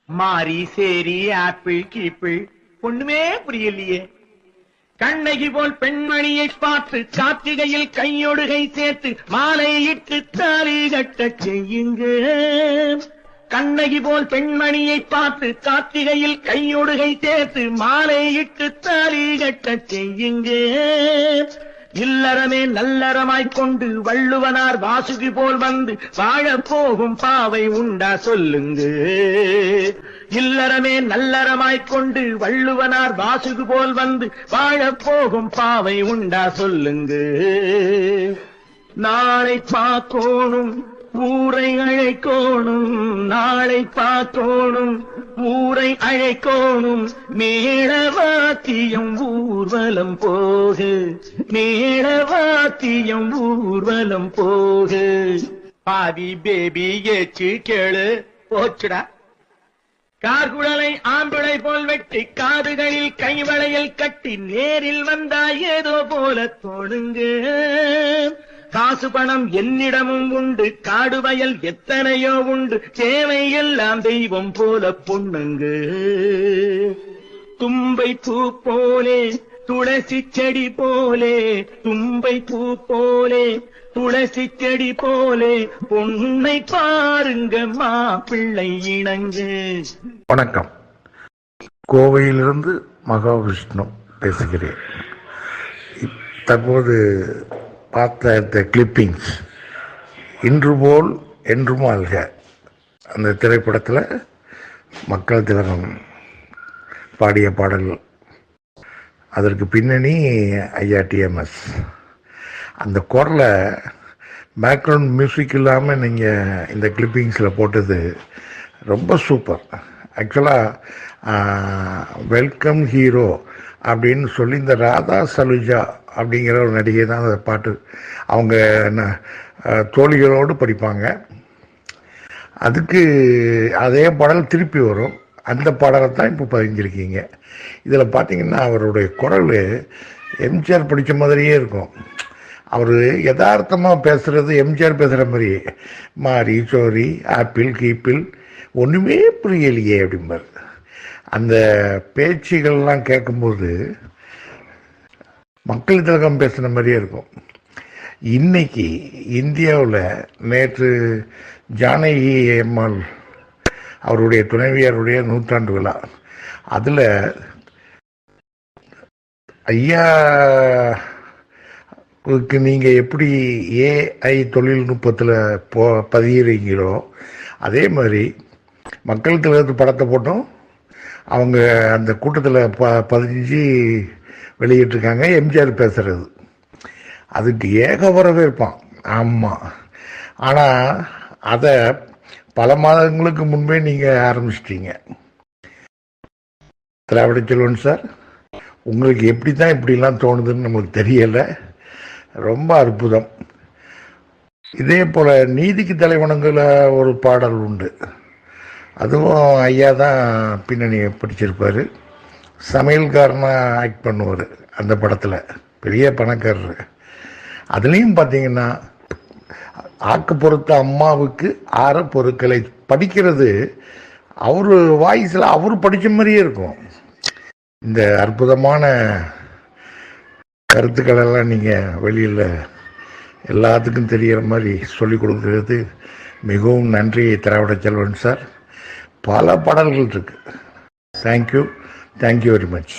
மாரி சேரி ஆப்பிள் கீப்பிள் ஒண்ணுமே புரியலையே. கண்ணகி போல் பெண்மணியை பார்த்து கார்த்திகையில் கையொடுகை சேர்த்து மாலையிட்டு தாலி கட்ட செய்யுங்க. கண்ணகி போல் பெண்மணியை பார்த்து கார்த்திகையில் கையொடுகை சேர்த்து மாலையிட்டு தாலி கட்ட செய்யுங்க. இல்லறமே நல்லறமாய்க்கொண்டு வள்ளுவனார் வாசுகி போல் வந்து வாழப் போகும் பாவை உண்டா சொல்லுங்க. இல்லறமே நல்லறமாய்க்கொண்டு வள்ளுவனார் வாசுகி போல் வந்து வாழப் போகும் பாவை உண்டா சொல்லுங்க. நாளை பார்க்கோணும் ஊரை அழைக்கோணும், நாளை பார்க்கோணும் ஊரை அழைக்கோணும். மேளவாத்தியம் ஊர்வலம் போகு, மேளவாத்தியம் ஊர்வலம் போகு. பாதி பேபி ஏச்சு கேளு போச்சுடா. கார்குழலை ஆம்பிளை போல் வெட்டி காதுகளில் கைவளையில் கட்டி நேரில் வந்தா ஏதோ போல தோணுங்க. காசு பணம் என்னிடமும் உண்டு, காடு வயல் எத்தனையோ உண்டு, சேவை எல்லாம் தெய்வம் போல பொண்ணுங்க. தும்பை பூ போலே துளசி செடி போலே, தும்பை பூ போலே துளசி செடி போலே பொண்ணை பாருங்க மாப்பிள்ளை இணங்க. வணக்கம். கோவையிலிருந்து மகாவிஷ்ணு பேசுகிறேன். தற்போது பார்த்த கிளிப்பிங்ஸ் இன்று போல் என்றும் ஆள்க அந்த திரைப்படத்தில் மக்கள் திலகம் பாடிய பாடல்கள், அதற்கு பின்னணி ஐயா டிஎம்எஸ். அந்த குரலை பேக்ரவுண்ட் மியூசிக் இல்லாமல் நீங்கள் இந்த கிளிப்பிங்ஸில் போட்டது ரொம்ப சூப்பர். ஆக்சுவலாக வெல்கம் ஹீரோ அப்படின்னு சொல்லி இந்த ராதா சலுஜா அப்படிங்கிற ஒரு நடிகை தான் அந்த பாட்டு அவங்க தோழிகளோடு படிப்பாங்க. அதுக்கு அதே பாடல் திருப்பி வரும். அந்த பாடலை தான் இப்போ பதிஞ்சிருக்கீங்க. இதில் பார்த்தீங்கன்னா அவருடைய குரல் எம்ஜிஆர் படித்த மாதிரியே இருக்கும். அவர் யதார்த்தமாக பேசுகிறது எம்ஜிஆர் பேசுகிற மாதிரியே, மாரி சோரி ஆப்பிள் கீப்பிள் ஒன்றுமே புரியலையே அப்படிம்பார். அந்த பேச்சுகள்லாம் கேட்கும்போது மக்கள் திலகம் பேசுன மாதிரியே இருக்கும். இன்னைக்கு இந்தியாவில் நேற்று ஜானகி அம்மாள் அவருடைய துணைவியாருடைய 100ஆண்டு விழா. அதில் ஐயாவுக்கு நீங்கள் எப்படி ஏஐ தொழில்நுட்பத்தில் பதிகிறீங்களோ அதே மாதிரி மக்கள் திலகத்து படத்தை போட்டோம் அவங்க அந்த கூட்டத்தில் பதிஞ்சு வெளியிட்டிருக்காங்க. எம்ஜிஆர் பேசுகிறது அதுக்கு ஏக வரவேற்பான். ஆமாம், ஆனால் அதை பல மாதங்களுக்கு முன்பே நீங்கள் ஆரம்பிச்சிட்டீங்க. திராவிட செல்வன் சார், உங்களுக்கு எப்படி தான் இப்படிலாம் தோணுதுன்னு நம்மளுக்கு தெரியலை. ரொம்ப அற்புதம். இதே போல் நீதிக்கு தலைவணங்கில் ஒரு பாடல் உண்டு. அதுவும் ஐயா தான் பின்னணி படிச்சிருப்பார். சமையல்காரனாக ஆக்ட் பண்ணுவார் அந்த படத்தில், பெரிய பணக்காரர். அதுலேயும் பார்த்தீங்கன்னா ஆக்க பொறுத்த அம்மாவுக்கு ஆற பொருட்களை படிக்கிறது அவர் வாய்ஸில் அவர் படித்த மாதிரியே இருக்கும். இந்த அற்புதமான கருத்துக்களெல்லாம் நீங்கள் வெளியில் எல்லாத்துக்கும் தெரிகிற மாதிரி சொல்லிக் கொடுக்குறது மிகவும் நன்றி திராவிட செல்வன் சார். பல பாடல்கள் இருக்கு. Thank you very much.